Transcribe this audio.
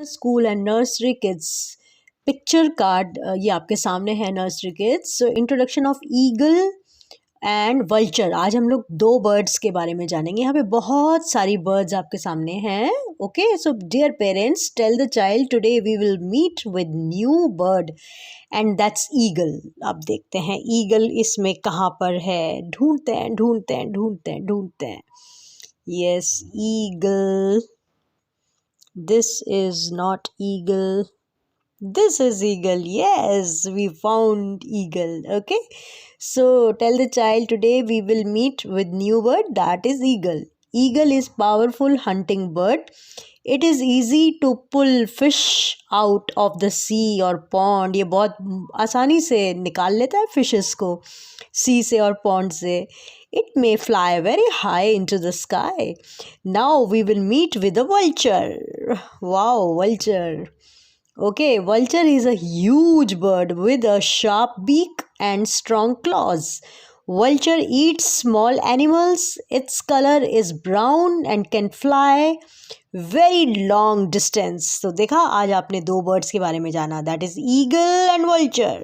School and nursery kids picture card ये आपके सामने है nursery kids. So introduction of eagle and vulture. आज हम लोग दो बर्ड्स के बारे में जानेंगे। यहाँ पे बहुत सारी बर्ड्स आपके सामने हैं। Okay, so dear parents, tell the child today we will meet with new bird and that's eagle. अब देखते हैं ईगल इसमें कहाँ पर है। ढूंढते हैं। Yes, eagle. This is not eagle. This is eagle. Yes, we found eagle. Okay. So tell the child today we will meet with new bird, that is eagle. Eagle is powerful hunting bird. It is easy to pull fish out of the sea or pond. ये बहुत आसानी से निकाल लेता है fishes को sea से और pond से. It may fly very high into the sky. Now we will meet with a vulture. Wow, vulture. Okay, vulture is a huge bird with a sharp beak and strong claws. Vulture eats small animals. Its color is brown and can fly very long distance. तो देखा, आज आपने दो birds के बारे में जाना, that is eagle and vulture.